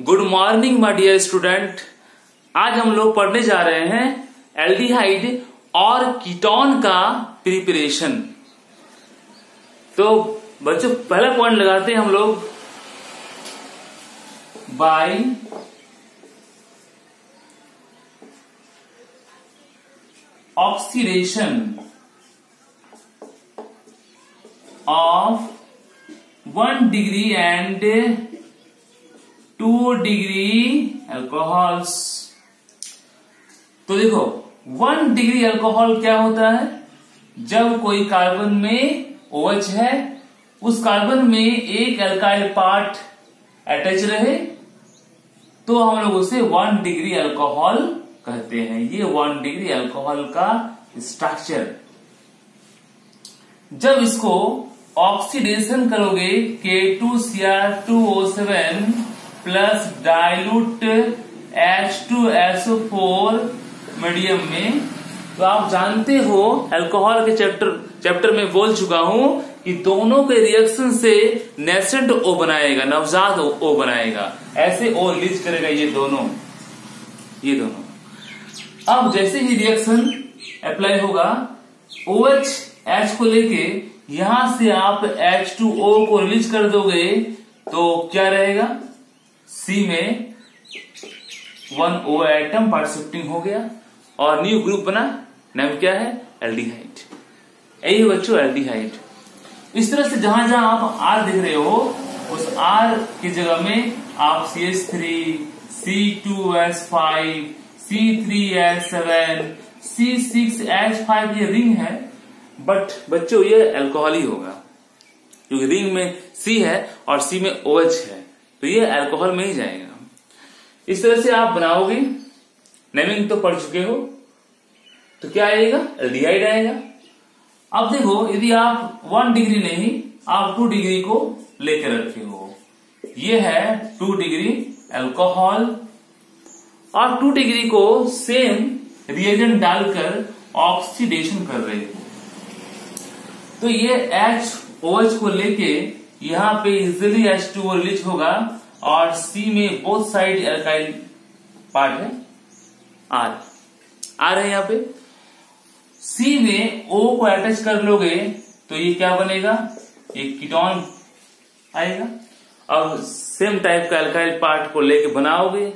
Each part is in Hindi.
Good morning my dear student. आज हम लोग पढ़ने जा रहे हैं एल्डिहाइड और कीटोन का प्रिपरेशन। तो बच्चों पहला पॉइंट लगाते हैं हम लोग by oxidation of 1 degree and 2 degree alcohols. तो देखो 1 डिग्री अल्कोहल क्या होता है? जब कोई कार्बन में OH है, उस कार्बन में एक अल्काइल पार्ट अटैच रहे तो हम लोग उसे 1 डिग्री अल्कोहल कहते हैं। ये 1 डिग्री अल्कोहल का स्ट्रक्चर। जब इसको ऑक्सीडेशन करोगे K2Cr2O7 plus dilute H2SO4 medium में, तो आप जानते हो अल्कोहल के चैप्टर में बोल चुका हूं कि दोनों के रिएक्शन से नेसेंट O बनाएगा, नवजात O बनाएगा। ऐसे O रिलीज करेगा ये दोनों। अब जैसे ही रिएक्शन अप्लाई होगा, OH H को लेके यहां से आप H2O को रिलीज कर दोगे तो क्या रहेगा? C में 1 O एटम पार्ट शिफ्टिंग हो गया और न्यू ग्रुप बना। नाम क्या है? एल्डिहाइड। यही बच्चों एल्डिहाइड। इस तरह से जहां जहां आप R देख रहे हो, उस R की जगह में आप CH3, C2H5, C3H7, C6H5 ये रिंग है, बट बच्चों ये अल्कोहल ही होगा क्योंकि रिंग में C है और C में OH है, तो ये अल्कोहल में ही जाएगा। इस तरह से आप बनाओगे। नेमिंग तो पढ़ चुके हो, तो क्या आएगा? एल्डिहाइड आएगा। अब देखो, यदि आप 1 डिग्री नहीं, आप 2 डिग्री को लेकर रखे हो, ये है 2 डिग्री अल्कोहल, और 2 डिग्री को सेम रिएजेंट डालकर ऑक्सीडेशन कर रहे हो, तो ये OH को लेके यहां पे इजिली H2O रिलीज होगा और C में बोथ साइड अल्काइल पार्ट है R है यहां पे। C में O को अटैच कर लोगे तो ये क्या बनेगा? एक कीटोन आएगा। अब सेम टाइप का अल्काइल पार्ट को लेके बनाओगे।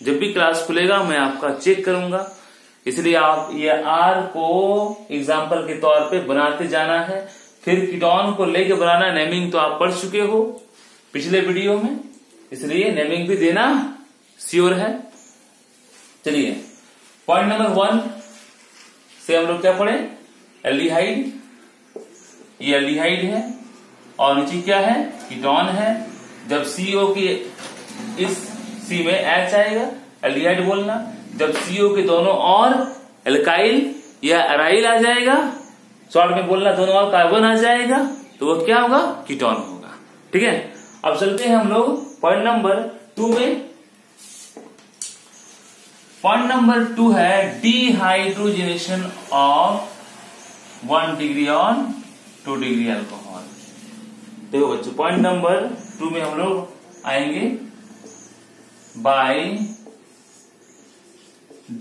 जब भी क्लास खुलेगा मैं आपका चेक करूंगा, इसलिए आप ये R को एग्जाम्पल के तौर पे बनाते जाना है। फिर कीटोन को लेके बनाना। नेमिंग तो आप पढ़ चुके हो पिछले वीडियो में, इसलिए नेमिंग भी देना श्योर है। चलिए पॉइंट नंबर 1 से हम लोग क्या पढ़े? एल्डिहाइड। ये एल्डिहाइड है और नीचे क्या है? कीटोन है। जब CO की इस C में H आएगा, एल्डिहाइड बोलना। जब CO के दोनों और एल्काइल या अराइल आ जाएगा, शॉर्ट में बोलना दोनों और कार्बन आ जाएगा, तो वो क्या होगा? कीटोन होगा। ठीक है, अब चलते हैं हम लोग पॉइंट नंबर 2 में। पॉइंट नंबर 2 है dehydrogenation of 1 degree on 2 degree alcohol. देखो बच्चों, पॉइंट नंबर 2 में हम लोग आएंगे by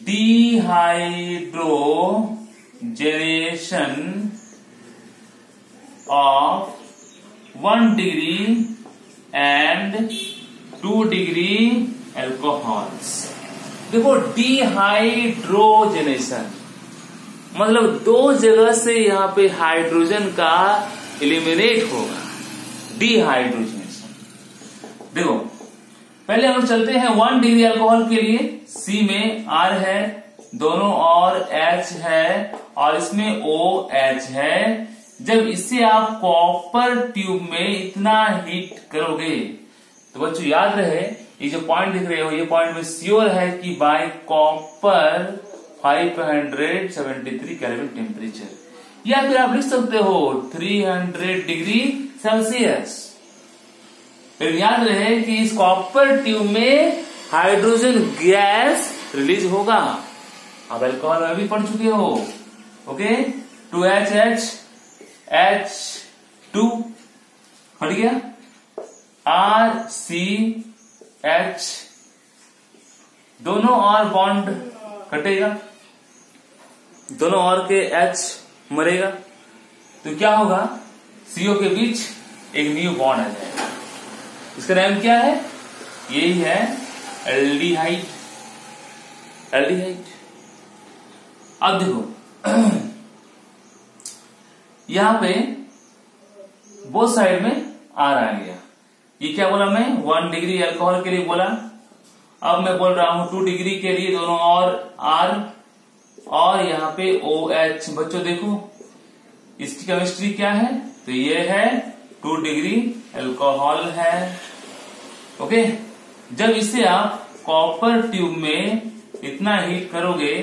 dehydrogenation of 1 degree and 2 degree alcohols. देखो डिहाइड्रोजनेशन मतलब 2 जगह से यहां पे हाइड्रोजन का एलिमिनेट होगा। डिहाइड्रोजनेशन। देखो पहले हम चलते हैं 1 डिग्री अल्कोहल के लिए। C में R है, दोनों और H है और इसमें OH है। जब इसे आप कॉपर ट्यूब में इतना हीट करोगे तो बच्चों याद रहे, ये जो पॉइंट दिख रहे हो, ये पॉइंट में श्योर है कि बाय कॉपर 573 केल्विन टेम्परेचर, या फिर आप लिख सकते हो 300 डिग्री सेल्सियस। फिर याद रहे कि इस कॉपर ट्यूब में हाइड्रोजन गैस रिलीज होगा। अब अल्कोहल में भी पढ़ चुके हो। ओके, 2HH H2 हट गया, RCH दोनों और बॉन्ड कटेगा, दोनों और के H मरेगा, तो क्या होगा, CO के बीच एक न्यू बॉन्ड आ जाएगा। इसका नाम क्या है, यही है एल्डिहाइड। एल्डिहाइड। अब देखो यहां पे बोथ साइड में R आ गया। ये क्या बोला मैं, 1 डिग्री अल्कोहल के लिए बोला। अब मैं बोल रहा हूं 2 डिग्री के लिए दोनों और R, और यहाँ पे OH। बच्चों देखो इसकी केमिस्ट्री क्या है, तो ये है 2 डिग्री अल्कोहल है। ओके, जब इसे आप कॉपर ट्यूब में इतना हीट करोगे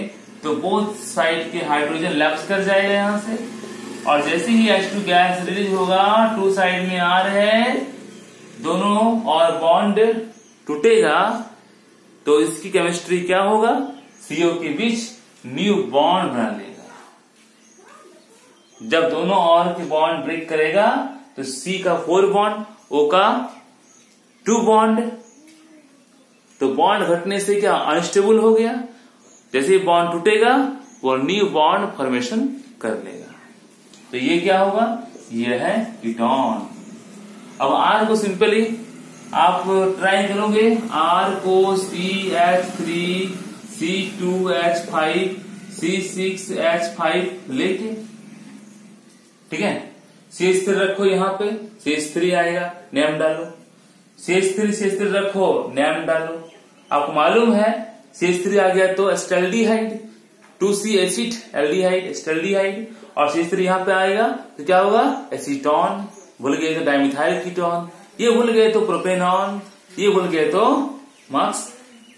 तो बोथ साइड के हाइड्रोजन लैप्स कर जाएगा यहां से, और जैसे ही H2 गैस रिलीज होगा 2 साइड में R है, दोनों और बॉन्ड टूटेगा, तो इसकी केमिस्ट्री क्या होगा, CO के बीच न्यू बॉन्ड बना लेगा। जब दोनों और के बॉन्ड ब्रेक करेगा तो C का 4 बॉन्ड, O का 2 बॉन्ड, तो बॉन्ड घटने से क्या अनस्टेबल हो गया। जैसे ही बॉन्ड टूटेगा वो न्यू बॉन्ड फॉर्मेशन कर लेगा, तो ये क्या होगा, ये है कीटोन। अब R को सिंपली आप ट्राई करोगे, R को CH3 C2H5 C6H5 लेके, ठीक है, CH3 रखो यहां पे, CH3 आएगा, नेम डालो, CH3 रखो, नेम डालो। आपको मालूम है CH3 आ गया तो acetaldehyde, 2C acid aldehyde acetaldehyde, और CH3 यहां पे आएगा तो क्या होगा, एसीटोन। भूल गए तो डाइमिथाइल कीटोन, ये भूल गए तो प्रोपेनॉन, ये भूल गए तो मार्क्स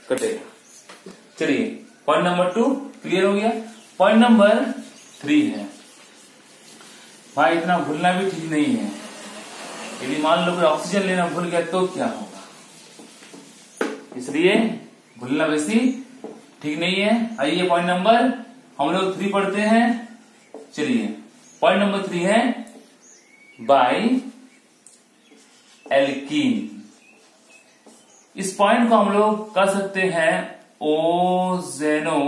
कटेगा। चलिए पॉइंट नंबर 2 क्लियर हो गया। पॉइंट नंबर 3 है, भाई इतना भूलना भी ठीक नहीं है। यदि मान लो कोई ऑक्सीजन लेना भूल गया तो क्या होगा, इसलिए भूलना वैसी ठीक नहीं है। आइए पॉइंट नंबर हम लोग 3 पढ़ते हैं। चलिए पॉइंट नंबर 3 है बाई एल्कीन। इस पॉइंट को हम लोग कर सकते हैं ओजेनोलाइसिस,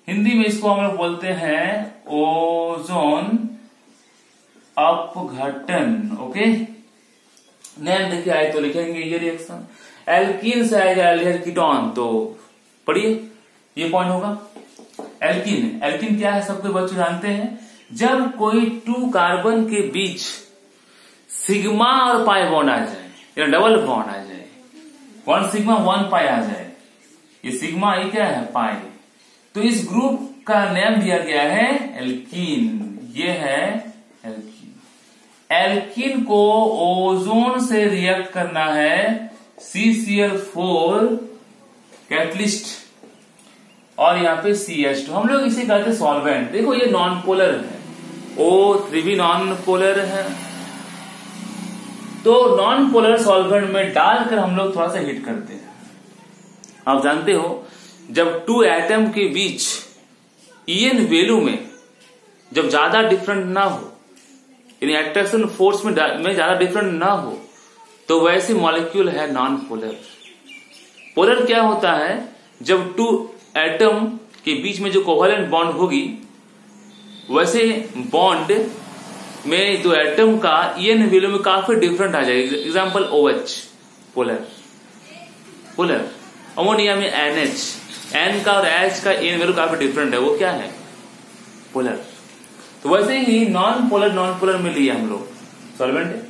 हिंदी में इसको हम लोग बोलते हैं ओजोन अपघटन। ओके, नेम देखिए आए तो लिखेंगे ये रिएक्शन। एल्कीन से आएगा एल्डिहाइड कीटोन, तो पढ़िए ये पॉइंट होगा। एल्कीन, एल्कीन क्या है सबके बच्चों जानते हैं, जब कोई 2 कार्बन के बीच सिग्मा और पाई बॉन्ड आ जाए, या डबल बॉन्ड आ जाए, 1 सिग्मा 1 पाई आ जाए, ये सिग्मा ये क्या है, पाई, तो इस ग्रुप का नेम दिया गया है एल्कीन। ये है एल्कीन। एल्कीन को ओजोन से रिएक्ट करना है CCl4 कैटलिस्ट, और यहाँ पे CH2, हम लोग इसे कहते हैं सॉल्वेंट। देखो ये नॉन पोलर है, O3 भी नॉन पोलर है, तो नॉन पोलर सॉल्वेंट में डालकर हम लोग थोड़ा सा हीट करते हैं। आप जानते हो जब 2 एटम के बीच EN वैल्यू में जब ज्यादा डिफरेंट ना हो, यानी अट्रैक्शन फोर्स में ज्यादा डिफरेंट ना हो, तो वैसे मॉलिक्यूल है नॉन पोलर। पोलर क्या होता है, जब 2 एटम के बीच में जो कोवेलेंट बॉन्ड होगी, वैसे बॉन्ड में 2 एटम का EN वैल्यू में काफी डिफरेंट आ जाएगा। Example OH polar, polar ammonia में NH, N का और H का EN वैल्यू काफी डिफरेंट है, वो क्या है, पोलर। तो वैसे ही नॉन पोलर में लिए हम लोग सॉल्वेंट है।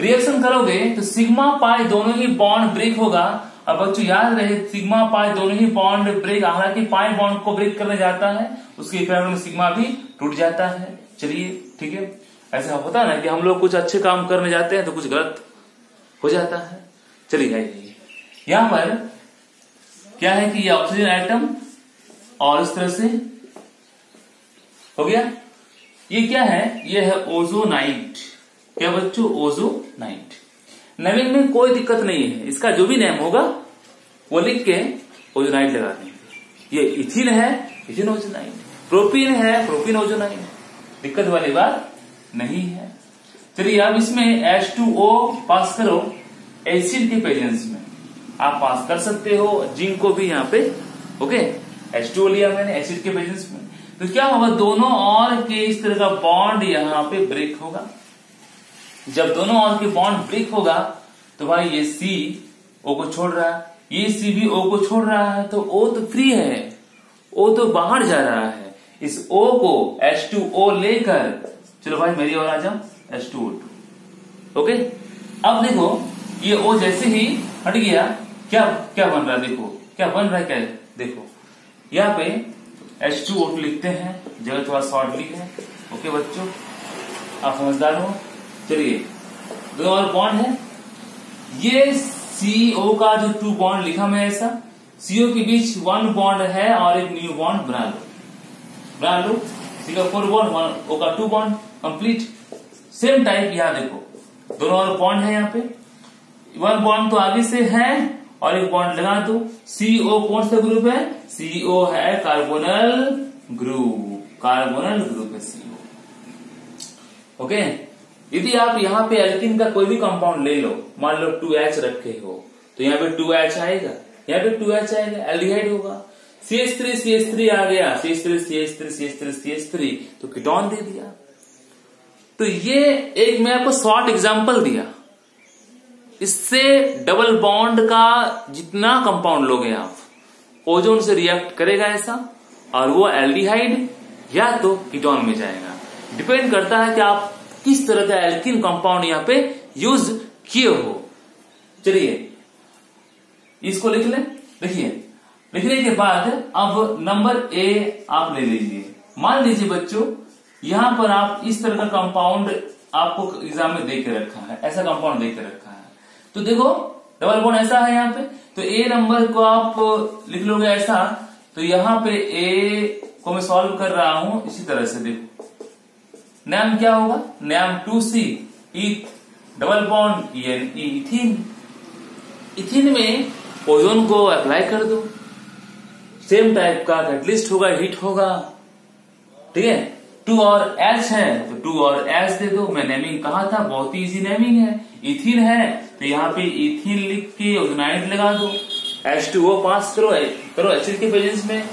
रिएक्शन करोगे तो सिग्मा पाई दोनों ही बॉन्ड ब्रेक होगा, और बच्चों याद रहे सिग्मा पाई दोनों ही बॉन्ड ब्रेक, हालांकि पाई बॉन्ड को ब्रेक करने जाता है, उसके इफेक्ट में सिग्मा भी टूट जाता है। चलिए ठीक है, ऐसा होता है ना कि हम लोग कुछ अच्छे काम करने जाते हैं तो कुछ गलत हो जाता है। चलिए जाइए, यहां पर क्या है कि ये ऑक्सीजन एटम और इस तरह से हो गया। ये क्या है, ये है ओजोनाइट। क्या बच्चों, ओजोनाइट। नेमिंग में कोई दिक्कत नहीं है, इसका जो भी नेम होगा वो लिख के ओजोनाइट लगा देंगे। ये इथिन है, इथिन ओजोनाइट, प्रोपीन है, प्रोपीन ओजोनाइट, दिक्कत वाली बात नहीं है। चलिए अब इसमें H2O पास करो एसिड के प्रेजेंस में, आप पास कर सकते हो, जिंक को भी यहाँ पे। ओके, H2O लिया मैंने एसिड के प्रेजेंस में, तो क्या होगा, दोनों और के इस तरह का बॉन्ड यहाँ पे ब्रेक होगा। जब दोनों और के बॉन्ड ब्रेक होगा तो भाई ये CO को छोड़ रहा है, ये C भी O को छोड़ रहा है, तो O तो फ्री है, O तो बाहर जा रहा है। इस O को H2O लेकर, चलो भाई मेरी ओर आ जाओ, H2O2। ओके, अब देखो ये O जैसे ही हट गया, क्या क्या बन रहा है, देखो क्या बन रहा है, क्या है? देखो यहाँ पे H2O2 लिखते हैं, जगह थोड़ा शॉर्ट लिख है। ओके बच्चों, आप समझदार हो। चलिए, दो और बॉन्ड है, ये CO का जो 2 बॉन्ड लिखा मैं ऐसा, CO के बीच 1 बॉन्ड है और एक न्यू बॉन्ड बना लो। C का 4 बॉन्ड, O का 2 बॉन्ड, कंप्लीट। सेम टाइप यहाँ देखो, दोनों और बॉन्ड है, यहाँ पे 1 बॉन्ड तो आगे से है और एक बॉन्ड लगा दो। CO कौन सा ग्रुप है? CO है कार्बोनल ग्रुप है CO। ओके, यदि आप यहाँ पे एल्कीन का कोई भी कंपाउंड ले लो, मान लो 2H रखे हो, तो यहाँ पे 2H आएगा, यहाँ पे 2H आएगा, एल्डिहाइड होगा। CH3 आ गया, CH3 तो कीटोन दे दिया। तो ये एक मैं आपको शॉर्ट एग्जांपल दिया, इससे डबल बॉन्ड का जितना कंपाउंड लोगे आप, ओजोन से रिएक्ट करेगा ऐसा, और वो एल्डिहाइड या तो कीटोन में जाएगा। डिपेंड करता है कि आप किस तरह का एल्कीन कंपाउंड यहाँ पे यूज किए हो। चलिए इसको लिख लें। देखिए, लिखने के बाद अब नंबर A आप ले लीजिए। मान लीजिए बच्चों, यहां पर आप इस तरह का कंपाउंड आपको एग्जाम में दे के रखा है, ऐसा कंपाउंड दे के रखा है, तो देखो डबल बॉन्ड ऐसा है यहाँ पे, तो A नंबर को आप लिख लोगे ऐसा। तो यहाँ पे A को मैं सॉल्व कर रहा हूं इसी तरह से, देखो नाम क्या होगा, नाम 2C double bond ethene. Ethene में ओजोन को अप्लाई कर दो, सेम टाइप का कैटलिस्ट होगा, हीट होगा, ठीक है। 2 और H है तो 2 और H दे दो। मैं नेमिंग कहा था, बहुत ही इजी नेमिंग है। इथीन है तो यहाँ पे इथीन लिख के ओजोनाइड लगा दो, H2O पास करो एसिड के प्रेजेंस में,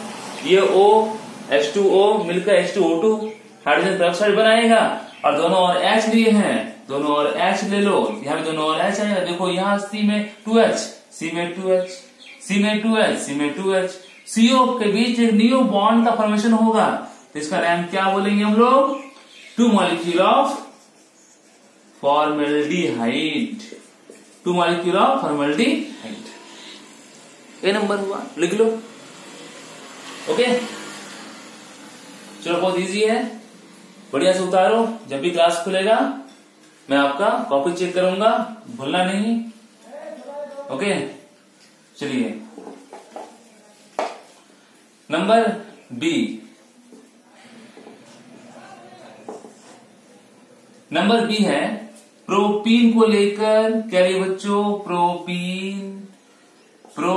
ये O H2O मिलकर H2O2 हाइड्रोजन पेरोक्साइड बनाएगा, और दोनों और H लिए हैं, दोनों और H ले लो, यहाँ पे दोनों और H आएगा। देखो यहाँ C में 2H, C में 2H, C में 2H, C में 2H, CO के बीच एक न्यू बॉन्ड का फॉर्मेशन होगा, तो इसका नाम क्या बोलेंगे हम लोग, 2 molecule of formaldehyde, 2 molecule of formaldehyde. A number हुआ, लिख लो। ओके, चलो बहुत इजी है, बढ़िया से उतारो। जब भी क्लास खुलेगा मैं आपका कॉपी चेक करूंगा, भूलना नहीं। ओके, चलिए नंबर B। नंबर B है प्रोपीन को लेकर, क्या ये बच्चों, propene, pro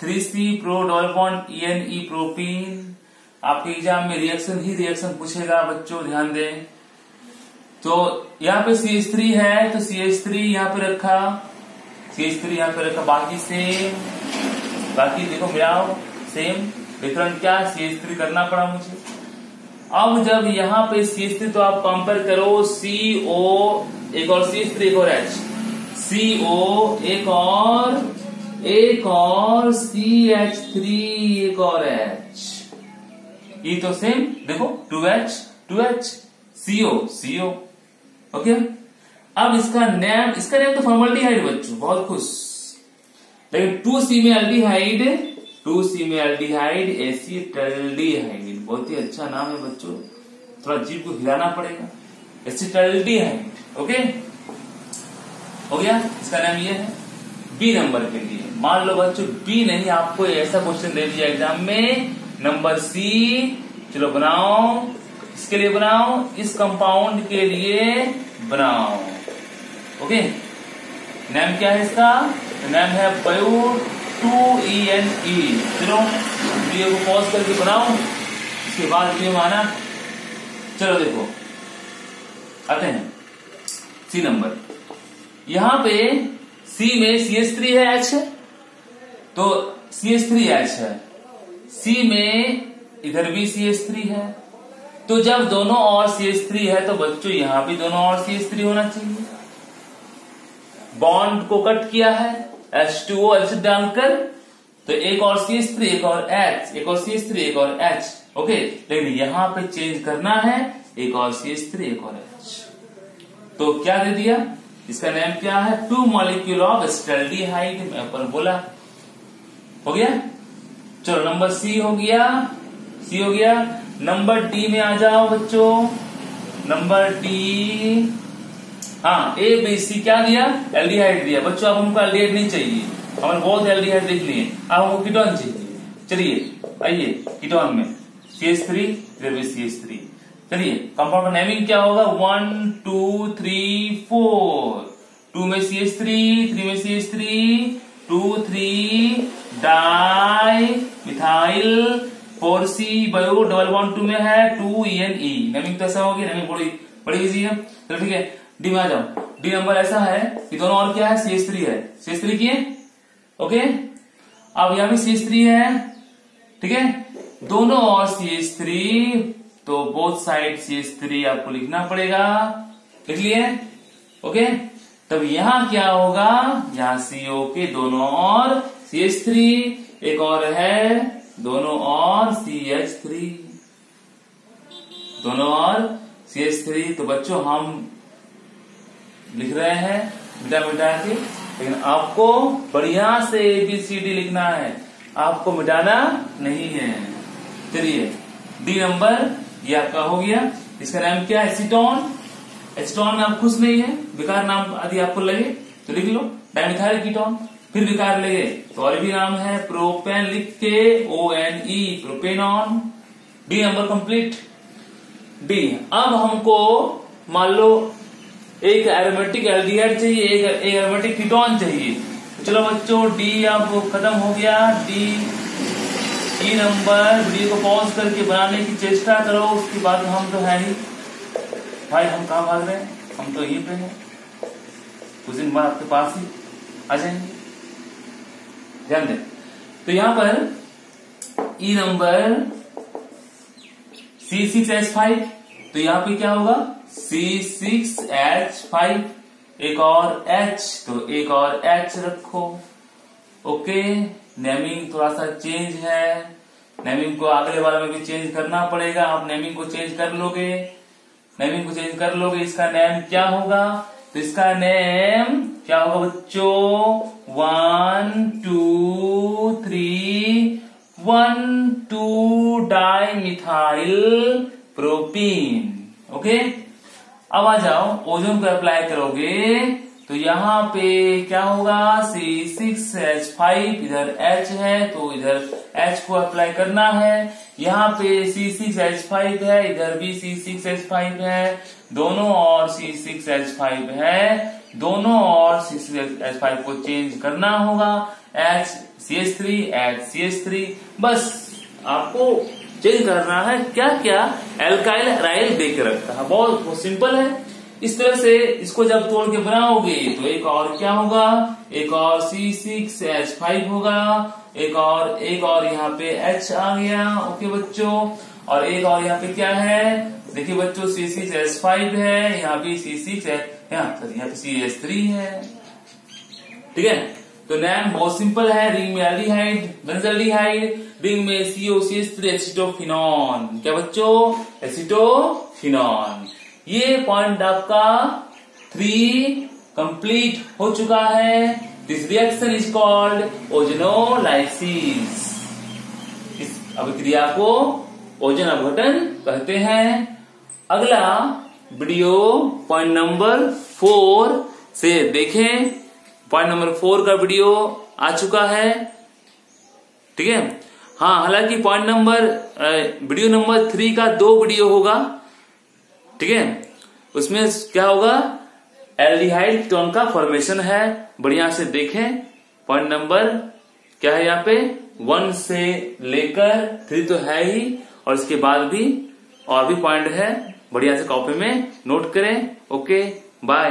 3C pro double bond ENE propene. आपके एग्जाम में रिएक्शन ही रिएक्शन पूछेगा बच्चों, ध्यान दें। तो यहाँ पे CH3 है तो CH3 यहाँ पे रखा, CH3 यहाँ पे रखा, बाकी सेम, बाकी देखो मिलाओ सेम, डिफरेंट क्या CH3 करना पड़ा मुझे। अब जब यहाँ पे CH3 तो आप कंपेयर करो, CO एक और CH3 एक और H, CO एक और CH3 एक और H, ये तो सेम देखो 2H CO। ओके, अब इसका नेम तो फॉर्मल्डिहाइड बच्चों, बहुत खुश। लेकिन 2C में एल्डिहाइड एसिटल्डिहाइड, बहुत ही अच्छा नाम है बच्चों, थोड़ा जीभ को हिलाना पड़ेगा, एसिटल्डिहाइड। ओके, हो गया, इसका नाम ये है। B नंबर के लिए मान लो बच्चों B नहीं, आपको ऐसा क्वेश्चन दे दिया एग्जाम में, नंबर C। चलो बनाओ, इसके लिए बनाओ, इस कंपाउंड के लिए बनाओ। ओके, नाम क्या है इसका, नाम है Bio2ENE। चलो वीडियो को पॉज करके बनाओ, इसके बाद वीडियो में आना। चलो देखो आते हैं C नंबर। यहां पे C में CH3 है, H है, तो CH3H है, C में इधर भी CH3 है, तो जब दोनों और CH3 है तो बच्चों यहां भी दोनों और CH3 होना चाहिए। बॉन्ड को कट किया है H2O एसिड डालकर, तो एक और CH3 एक और H, एक और CH3 एक और H, ओके। लेकिन यहां पे चेंज करना है, एक और CH3 एक और H, तो क्या दे दिया, इसका नेम क्या है, 2 मॉलिक्यूल ऑफ एसिटाल्डिहाइड, मैं ऊपर बोला, हो गया। चलो नंबर C हो गया। नंबर D में आ जाओ बच्चों, नंबर D, हाँ A B C क्या दिया, एल्डिहाइड दिया बच्चों। अब हमको एल्डिहाइड नहीं चाहिए, हमने बहुत एल्डिहाइड देख लिए, अब हमको कीटोन चाहिए। चलिए आइए कीटोन में CH3 इधर भी CH3। चलिए कंपाउंड का नेमिंग क्या होगा, 1 2 3 4, 2 में CH3, 3 में CH3, 2 3 di methyl 4C bio double bond 2 में है 2ENE। नेमिंग तो ऐसा होगी, नेमिंग बड़ी इजी है। चलो ठीक है, डी में आ जाओ। डी नंबर ऐसा है कि दोनों और क्या है, CH3 है, CH3 की है, ओके। अब यहां भी CH3 है, ठीक है, दोनों और CH3, तो बोथ साइड CH3 आपको लिखना पड़ेगा, लिख लिए, ओके। तब यहां क्या होगा, यहां CO के दोनों और CH3, एक और है दोनों और CH3, दोनों और CH3। तो बच्चों हम लिख रहे हैं मिटा मिटा के, लेकिन आपको बढ़िया से ABCD लिखना है, आपको मिटाना नहीं है। चलिए डी नंबर ये आपका हो गया। इसका नाम क्या है, एसीटोन। एसीटोन में आप खुश नहीं है, बेकार नाम यदि आपको लगे तो लिख लो, डाइमिथाइल कीटोन। फिर बेकार लगे तो और भी नाम है, प्रोपेन लिख के ONE, propanone. D number complete. D, अब हमको मान लो एक एरोमेटिक एल्डिहाइड चाहिए, एक एरोमेटिक कीटोन चाहिए। तो चलो बच्चों डी अब खत्म हो गया। डी नंबर, वीडियो को पॉज करके बनाने की चेष्टा करो, उसके बाद हम तो है ही भाई, हम कहाँ भाग रहे हैं, हम तो यहीं पे हैं, कुछ दिन बाद आपके पास ही आ जाएंगे, ध्यान दें। तो यहां पर ई नंबर C6H5, तो यहां पे क्या होगा, C6H5, एक और H, तो एक और H रखो, ओके। नेमिंग थोड़ा सा चेंज है, नेमिंग को अगले बार में भी चेंज करना पड़ेगा, आप नेमिंग को चेंज कर लोगे, नेमिंग को चेंज कर लोगे। इसका नेम क्या होगा, तो इसका नेम क्या होगा बच्चों, 1 2 3 1 2 डाई मिथाइल प्रोपीन, ओके। अब आ जाओ, ओजोन को अप्लाई करोगे तो यहाँ पे क्या होगा, C6H5, इधर H है तो इधर H को अप्लाई करना है। यहाँ पे C6H5 है, इधर भी C6H5 है, दोनों और C6H5 है, दोनों और C6H5 को चेंज करना होगा, H CH3 H CH3, बस आपको चेंज करना है। क्या क्या, एल्काइल राइल दे के रखा है, बहुत सिंपल है। इस तरह से इसको जब तोड़ के बनाओगे तो एक और क्या होगा, एक और C6H5 होगा, एक और यहाँ पे H आ गया, ओके बच्चों। और एक और यहाँ पे क्या है, देखिए बच्चों C6H5 है, यहाँ भी C6 है, यहाँ पे CH3 है, ठीक है। तो नेम बहुत सिंपल है, रिंग में एल्डिहाइड, बेंजल्डिहाइड, रिंग में COCH3 एसिटोफिनॉन, क्या बच्चों, एसिटोफिनॉन। ये पॉइंट आपका 3 कंप्लीट हो चुका है। This reaction is called ozonolysis. इस अभिक्रिया को ओजोन अपघटन कहते हैं। अगला वीडियो पॉइंट नंबर 4 से देखें। पॉइंट नंबर 4 का वीडियो आ चुका है, ठीक है। हाँ, हालांकि पॉइंट नंबर वीडियो नंबर 3 का 2 वीडियो होगा, ठीक है। उसमें क्या होगा, एल्डिहाइड कीटोन का फॉर्मेशन है, बढ़िया से देखें। पॉइंट नंबर क्या है यहाँ पे, 1 से लेकर 3 तो है ही, और इसके बाद भी और भी पॉइंट है, बढ़िया से कॉपी में नोट करें। Okay, bye.